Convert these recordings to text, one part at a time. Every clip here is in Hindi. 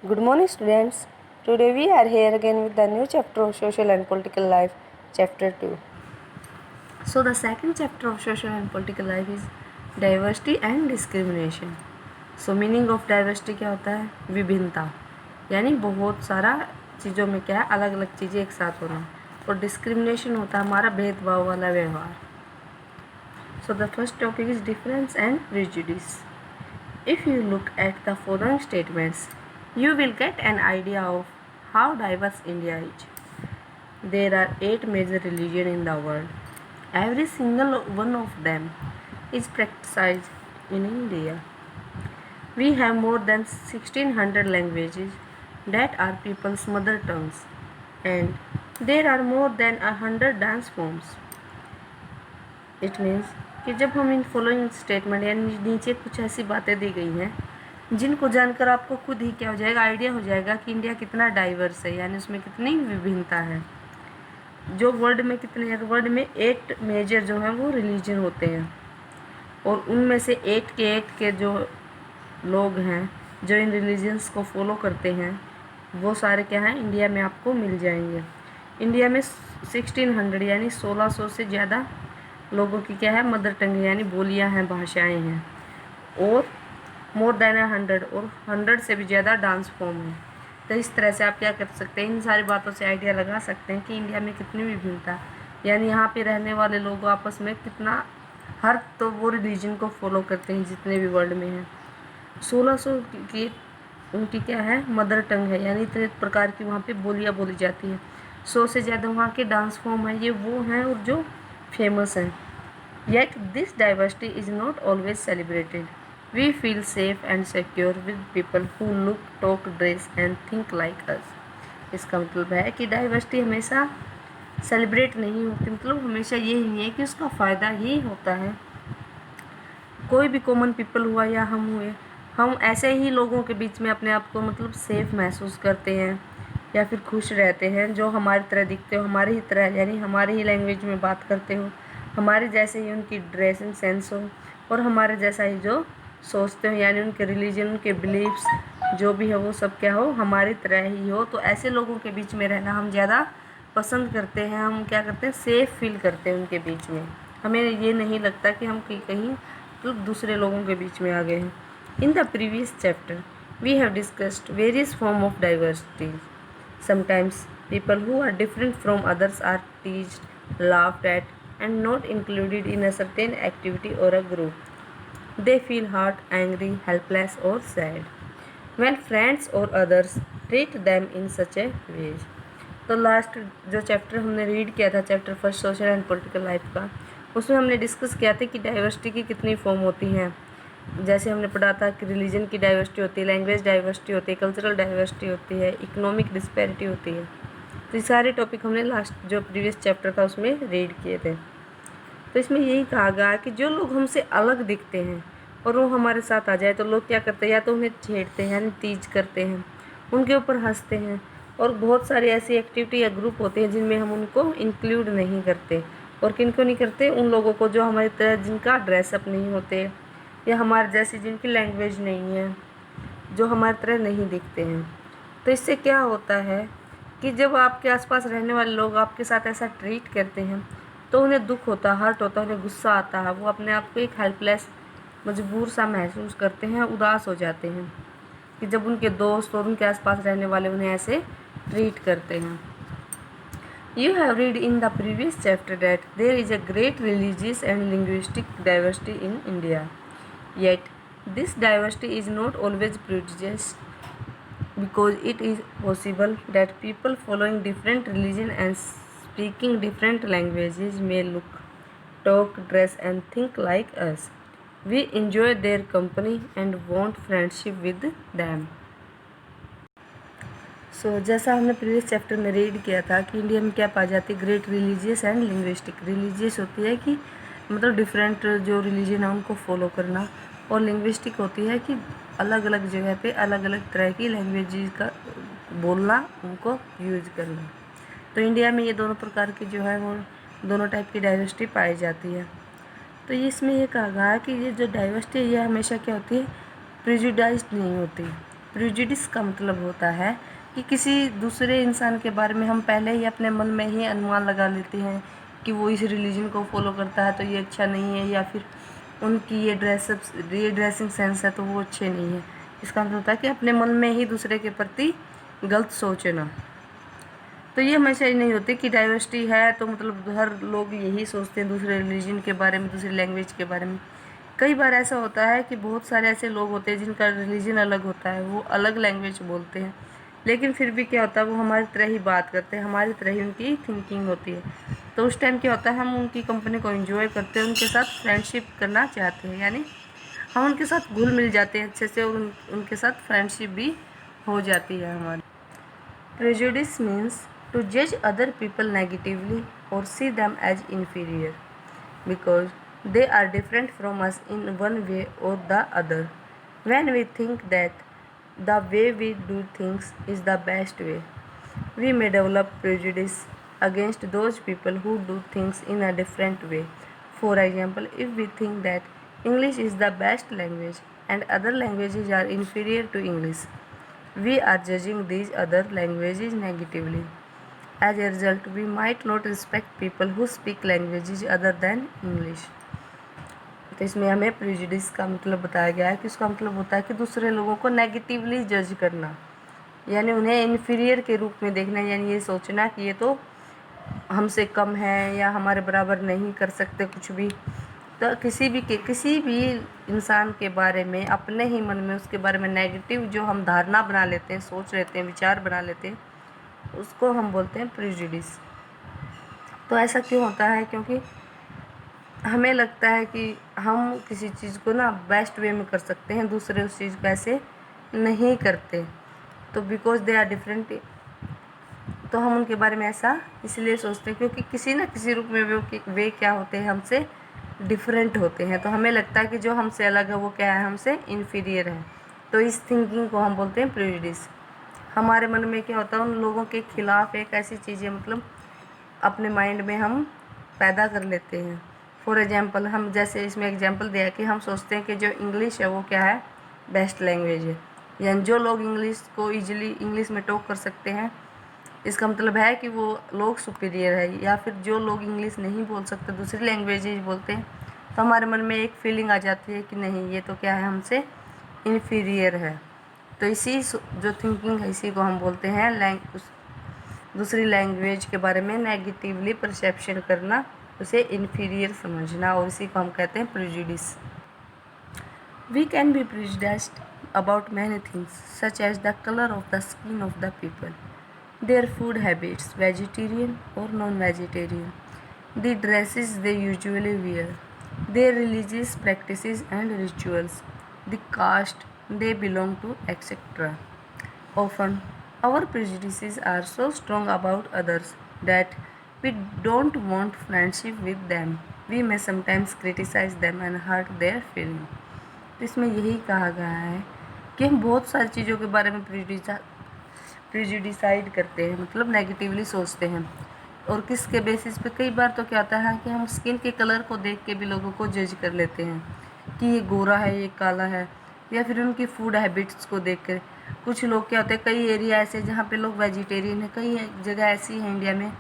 Good morning, students. Today we are here again with the new chapter of Social and Political Life, Chapter 2. So, the second chapter of Social and Political Life is Diversity and Discrimination. So, meaning of diversity क्या होता है? विभिन्नता, यानी बहुत सारा चीज़ों में क्या है, अलग अलग चीज़ें एक साथ होना. और डिस्क्रिमिनेशन होता है हमारा भेदभाव वाला व्यवहार. So, the first topic is difference and prejudice. If you look at the following statements, you will get an idea of how diverse India is. There are 8 major religions in the world. Every single one of them is practiced in India. We have more than 1600 languages that are people's mother tongues, and there are more than 100 dance forms. It means कि जब हम इन फॉलोइंग स्टेटमेंट यानी नीचे कुछ ऐसी बातें दी गई हैं जिनको जानकर आपको खुद ही क्या हो जाएगा, आइडिया हो जाएगा कि इंडिया कितना डाइवर्स है, यानी उसमें कितनी विभिन्नता है. जो वर्ल्ड में कितने हैं, वर्ल्ड में 8 मेजर जो हैं वो रिलीजन होते हैं, और उनमें से 8 के जो लोग हैं जो इन रिलीजन्स को फॉलो करते हैं वो सारे क्या हैं, इंडिया में आपको मिल जाएंगे. इंडिया में 1600 यानी 1600 से ज़्यादा लोगों की क्या है, मदर टंग यानी बोलियां हैं, भाषाएं हैं, और मोर देन 100 और 100 से भी ज़्यादा डांस फॉर्म है. तो इस तरह से आप क्या कर सकते हैं, इन सारी बातों से आइडिया लगा सकते हैं कि इंडिया में कितनी विभिन्नता, यानी यहाँ पे रहने वाले लोग आपस में कितना, हर तो वो रिलीजन को फॉलो करते हैं जितने भी वर्ल्ड में हैं. 1600 की उनकी क्या है, मदर टंग है, यानी इतने प्रकार की वहाँ पे बोलियाँ बोली जाती हैं. 100 से ज़्यादा वहाँ के डांस फॉर्म है, ये वो हैं और जो फेमस हैं. Yet this diversity is not always celebrated. We feel safe and secure with people who look, talk, dress and think like us. इसका मतलब है कि डाइवर्सिटी हमेशा सेलिब्रेट नहीं होती, मतलब हमेशा ये ही नहीं है कि उसका फ़ायदा ही होता है. कोई भी कॉमन पीपल हुआ या हम हुए, हम ऐसे ही लोगों के बीच में अपने आप को मतलब सेफ़ महसूस करते हैं या फिर खुश रहते हैं जो हमारी तरह दिखते हो, हमारी ही तरह, यानी हमारी ही लैंग्वेज में बात करते हो, हमारे जैसे ही उनकी ड्रेसिंग सेंस हो, और हमारे जैसा ही जो सोचते हो, यानी उनके रिलीजन, उनके बिलीव्स जो भी है वो सब क्या हो, हमारी तरह ही हो. तो ऐसे लोगों के बीच में रहना हम ज़्यादा पसंद करते हैं. हम क्या करते हैं, सेफ़ फील करते हैं उनके बीच में. हमें ये नहीं लगता कि हम कहीं तो दूसरे लोगों के बीच में आ गए हैं. In the previous chapter we have discussed various form of diversity. Sometimes people who are different from others are teased, laughed at and not included in a certain activity or a group. They feel hurt, angry, helpless or sad when friends or others treat them in such a way. तो लास्ट जो चैप्टर हमने रीड किया था, chapter first social and political life का, उसमें हमने डिस्कस किया था कि डाइवर्सिटी की कितनी फॉर्म होती हैं. जैसे हमने पढ़ा था कि रिलीजन की डाइवर्सिटी होती है, लैंग्वेज डाइवर्सिटी होती है, कल्चरल डाइवर्सिटी होती है, इकोनॉमिक डिस्पैरिटी होती है. तो ये सारे टॉपिक हमने लास्ट जो प्रीवियस चैप्टर था उसमें रीड किए थे. तो इसमें यही कहा गया कि जो लोग हमसे अलग दिखते हैं और वो हमारे साथ आ जाए तो लोग क्या करते हैं, या तो उन्हें छेड़ते हैं यानी तीज करते हैं, उनके ऊपर हंसते हैं, और बहुत सारी ऐसी एक्टिविटी या ग्रुप होते हैं जिनमें हम उनको इंक्लूड नहीं करते. और किनको नहीं करते, उन लोगों को जो हमारी तरह जिनका ड्रेसअप नहीं होते, या हमारे जैसी जिनकी लैंग्वेज नहीं है, जो हमारी तरह नहीं दिखते हैं. तो इससे क्या होता है कि जब आपके आसपास रहने वाले लोग आपके साथ ऐसा ट्रीट करते हैं तो उन्हें दुख होता है, हर्ट होता है, उन्हें गुस्सा आता है, वो अपने आप को एक हेल्पलेस, मजबूर सा महसूस करते हैं, उदास हो जाते हैं कि जब उनके दोस्त और उनके आसपास रहने वाले उन्हें ऐसे ट्रीट करते हैं. You have read in the previous chapter that there is a great religious and linguistic diversity in India. Yet, this diversity is not always prejudiced, because it is possible that people following different religion and speaking different languages may look, talk, dress and think like us. We enjoy their company and want friendship with them. जैसा हमने प्रीवियस चैप्टर में रीड किया था कि इंडिया में क्या पाई जाती है, great religious and linguistic. Religious होती है कि मतलब डिफरेंट जो रिलीजन है उनको फॉलो करना, और लिंग्विस्टिक होती है कि अलग अलग जगह पे अलग अलग तरह की लैंग्वेज का बोलना, उनको यूज करना. तो इंडिया में ये दोनों प्रकार की जो है वो दोनों टाइप की डाइवर्सिटी पाई जाती है. तो इसमें ये कहा गया है कि ये जो डाइवर्सिटी है ये हमेशा क्या होती है, प्रिजुडाइज्ड नहीं होती. प्रेजुडिस का मतलब होता है कि किसी दूसरे इंसान के बारे में हम पहले ही अपने मन में ही अनुमान लगा लेते हैं कि वो इस रिलीजन को फॉलो करता है तो ये अच्छा नहीं है, या फिर उनकी ये ड्रेसिंग सेंस है तो वो अच्छे नहीं है। इसका मतलब होता है कि अपने मन में ही दूसरे के प्रति गलत सोचना। तो ये हमेशा ही नहीं होती कि डाइवर्सिटी है तो मतलब हर लोग यही सोचते हैं दूसरे रिलीजन के बारे में, दूसरी लैंग्वेज के बारे में। कई बार ऐसा होता है कि बहुत सारे ऐसे लोग होते हैं जिनका रिलीजन अलग होता है, वो अलग लैंग्वेज बोलते हैं, लेकिन फिर भी क्या होता है वो हमारी तरह ही बात करते हैं, हमारी तरह ही उनकी थिंकिंग होती है। तो उस टाइम क्या होता है हम उनकी कंपनी को एंजॉय करते हैं, उनके साथ फ्रेंडशिप करना चाहते हैं, यानी हम उनके साथ घुल मिल जाते हैं अच्छे से और उनके साथ फ्रेंडशिप भी हो जाती है हमारी। Prejudice means to judge other people negatively or see them as inferior because they are different from us in one way or the other. When we think that the way we do things is the best way, we may develop prejudice against those people who do things in a different way. For example, if we think that English is the best language and other languages are inferior to English, we are judging these other languages negatively. As a result, we might not respect people who speak languages other than English. तो इसमें हमें प्रेजुडिस का मतलब बताया गया है कि उसका मतलब होता है कि दूसरे लोगों को नेगेटिवली जज करना, यानी उन्हें इन्फीरियर के रूप में देखना, यानी ये सोचना कि ये तो हमसे कम है या हमारे बराबर नहीं कर सकते कुछ भी। तो किसी भी इंसान के बारे में अपने ही मन में उसके बारे में नेगेटिव जो हम धारणा बना लेते हैं, सोच लेते हैं, विचार बना लेते हैं, उसको हम बोलते हैं प्रेजुडिस। तो ऐसा क्यों होता है? क्योंकि हमें लगता है कि हम किसी चीज़ को ना बेस्ट वे में कर सकते हैं, दूसरे उस चीज़ को ऐसे नहीं करते, तो बिकॉज दे आर डिफरेंट, तो हम उनके बारे में ऐसा इसलिए सोचते हैं क्योंकि किसी न किसी रूप में वे क्या होते हैं, हमसे डिफरेंट होते हैं। तो हमें लगता है कि जो हमसे अलग है वो क्या है, हमसे इन्फीरियर है। तो इस थिंकिंग को हम बोलते हैं प्रेजुडिस। हमारे मन में क्या होता है, उन लोगों के खिलाफ एक ऐसी चीज़ें मतलब अपने माइंड में हम पैदा कर लेते हैं। फॉर एग्जांपल, हम जैसे इसमें एग्जांपल दिया है कि हम सोचते हैं कि जो इंग्लिश है वो क्या है, बेस्ट लैंग्वेज है, यानी जो लोग इंग्लिश को ईजिली इंग्लिश में टॉक कर सकते हैं, इसका मतलब है कि वो लोग सुपीरियर है। या फिर जो लोग इंग्लिश नहीं बोल सकते, दूसरी लैंग्वेजेज बोलते हैं, तो हमारे मन में एक फीलिंग आ जाती है कि नहीं ये तो क्या है, हमसे इन्फीरियर है। तो इसी जो थिंकिंग है इसी को हम बोलते हैं दूसरी लैंग्वेज के बारे में नेगेटिवली परसेप्शन करना, उसे इन्फीरियर समझना, और इसी को हम कहते हैं prejudice. We can be prejudiced about many things, such as the color of the skin of the people, their food habits, vegetarian or non-vegetarian, the dresses they usually wear, their religious practices and rituals, the caste they belong to, etc. Often, our prejudices are so strong about others that we don't want friendship with them. We may sometimes criticize them and hurt their feelings. तो इसमें यही कहा गया है कि हम बहुत सारी चीज़ों के बारे में प्रेजुडिसाइड करते हैं, मतलब नेगेटिवली सोचते हैं। और किसके बेसिस पे? कई बार तो क्या होता है कि हम स्किन के कलर को देख के भी लोगों को जज कर लेते हैं कि ये गोरा है, ये काला है, या फिर उनकी फूड हैबिट्स को देख कर। कुछ लोग क्या होते हैं, कई एरिया ऐसे जहाँ पे लोग वेजिटेरियन है, कई जगह ऐसी हैं इंडिया में,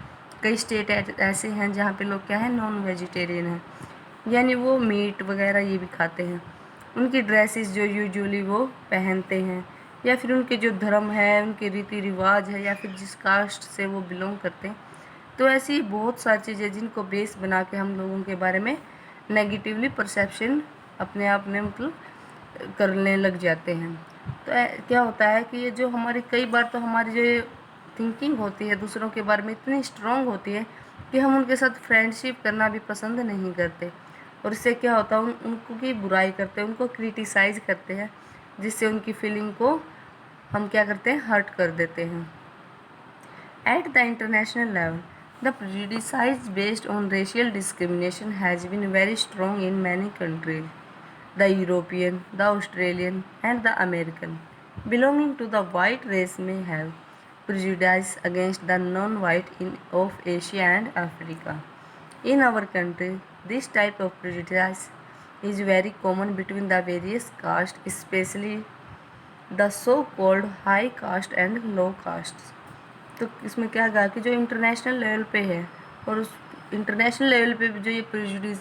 कई स्टेट ऐसे हैं जहाँ पे लोग क्या है, नॉन वेजिटेरियन है, यानी वो मीट वगैरह ये भी खाते हैं। उनकी ड्रेसेस जो यूजुअली वो पहनते हैं, या फिर उनके जो धर्म है, उनके रीति रिवाज है, या फिर जिस कास्ट से वो बिलोंग करते हैं, तो ऐसी बहुत सारी चीज़ें जिनको बेस बना के हम लोगों के बारे में नेगेटिवली परसेप्शन अपने आप में मतलब करने लग जाते हैं। तो क्या होता है कि ये जो हमारी कई बार तो हमारी जो थिंकिंग होती है दूसरों के बारे में इतनी स्ट्रॉन्ग होती है कि हम उनके साथ फ्रेंडशिप करना भी पसंद नहीं करते, और इससे क्या होता है उनको की बुराई करते हैं, उनको क्रिटिसाइज़ करते हैं, जिससे उनकी फीलिंग को हम क्या करते हैं, हर्ट कर देते हैं। At the international level, the prejudice based on racial discrimination has been very strong in many countries. The European, the Australian, and the American belonging to the white race may have prejudice against the non-white of Asia and Africa. In our country, this type of prejudice is very common between the various castes, especially the so called high caste and low caste. तो इसमें क्या कहा कि जो इंटरनेशनल लेवल पे है और उस इंटरनेशनल लेवल पे जो ये प्रेजुडिस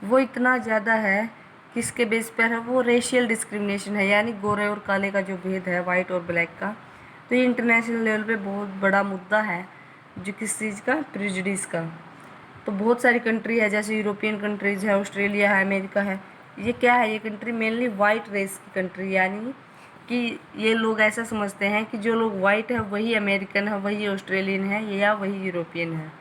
वो इतना ज़्यादा है, किसके बेस पर है, वो रेशियल डिस्क्रिमिनेशन है, यानी गोरे और काले का जो भेद है, वाइट और ब्लैक का। तो ये इंटरनेशनल लेवल पे बहुत बड़ा मुद्दा है, जो किस चीज़ का, प्रेजुडिस का। तो बहुत सारी कंट्री है, जैसे यूरोपियन कंट्रीज़ है, ऑस्ट्रेलिया है, अमेरिका है। ये क्या है, ये कंट्री मेनली वाइट रेस की कंट्री, यानी कि ये लोग ऐसा समझते हैं कि जो लोग वाइट है वही अमेरिकन है, वही ऑस्ट्रेलियन है या वही यूरोपियन है।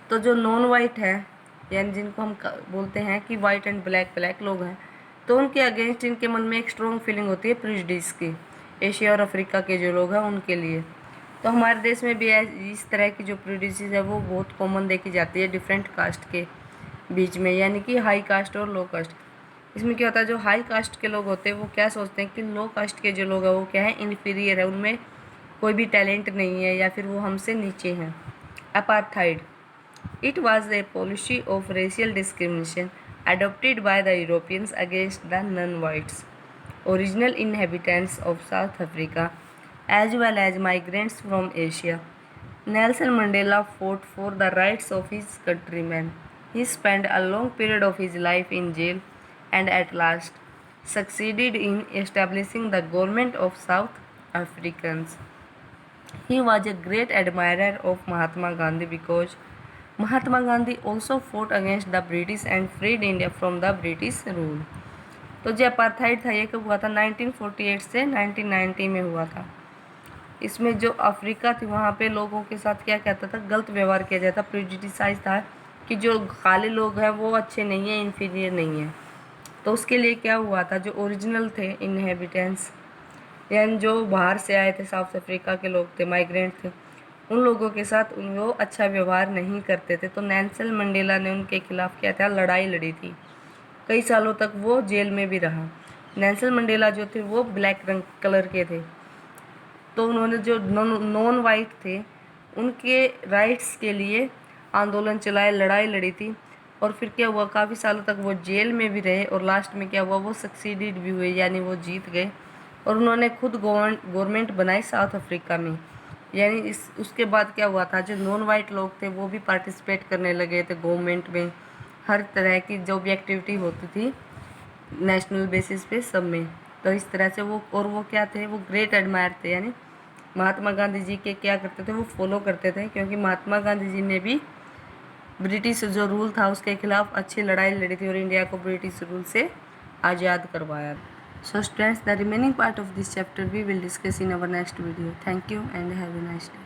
तो जो नॉन वाइट है, यानी जिनको हम बोलते हैं कि वाइट एंड ब्लैक लोग हैं, तो उनके अगेंस्ट इनके मन में एक स्ट्रॉन्ग फीलिंग होती है प्रेजुडिस की, एशिया और अफ्रीका के जो लोग हैं उनके लिए। तो हमारे देश में भी इस तरह की जो प्रेजुडिस है वो बहुत कॉमन देखी जाती है डिफरेंट कास्ट के बीच में, यानी कि हाई कास्ट और लो कास्ट। इसमें क्या होता है, जो हाई कास्ट के लोग होते हैं वो क्या सोचते हैं कि लो कास्ट के जो लोग हैं वो क्या है, इन्फीरियर है, उनमें कोई भी टैलेंट नहीं है या फिर वो हमसे नीचे हैं। Apartheid, it was a policy of racial discrimination adopted by the Europeans against the non-whites, original inhabitants of South Africa, as well as migrants from Asia. Nelson Mandela fought for the rights of his countrymen. He spent a long period of his life in jail and at last succeeded in establishing the government of South Africans. He was a great admirer of Mahatma Gandhi because Mahatma Gandhi also fought against the British and freed India from the British rule. तो जो अपार्थाइड था ये कब हुआ था, 1948 से 1990 में हुआ था। इसमें जो अफ्रीका थी वहाँ पे लोगों के साथ क्या कहता था, गलत व्यवहार किया जाता, प्रेजुडिसाइज था कि जो काले लोग हैं वो अच्छे नहीं हैं, इन्फीरियर नहीं हैं। तो उसके लिए क्या हुआ था, जो ओरिजिनल थे इनहेबिटेंट्स, यानी जो बाहर से आए थे, साउथ अफ्रीका के लोग थे, माइग्रेंट थे, उन लोगों के साथ वो अच्छा व्यवहार नहीं करते थे। तो नेल्सन मंडेला ने उनके खिलाफ क्या था, लड़ाई लड़ी थी। कई सालों तक वो जेल में भी रहा। नेल्सन मंडेला जो थे वो ब्लैक रंग कलर के थे, तो उन्होंने जो नॉन वाइट थे उनके राइट्स के लिए आंदोलन चलाए, लड़ाई लड़ी थी। और फिर क्या हुआ, काफ़ी सालों तक वो जेल में भी रहे और लास्ट में क्या हुआ, वो सक्सीडेड भी हुए, यानी वो जीत गए और उन्होंने खुद गवर्नमेंट बनाई साउथ अफ्रीका में। यानी उसके बाद क्या हुआ था, जो नॉन वाइट लोग थे वो भी पार्टिसिपेट करने लगे थे गवर्नमेंट में, हर तरह की जो भी एक्टिविटी होती थी नेशनल बेसिस पे सब में। तो इस तरह से वो क्या थे, वो ग्रेट एडमायर थे, यानी महात्मा गांधी जी के क्या करते थे, वो फॉलो करते थे, क्योंकि महात्मा गांधी जी ने भी ब्रिटिश जो रूल था उसके खिलाफ अच्छी लड़ाई लड़ी थी और इंडिया को ब्रिटिश रूल से आज़ाद करवाया। So students, the remaining part of this chapter we will discuss in our next video. Thank you and have a nice day.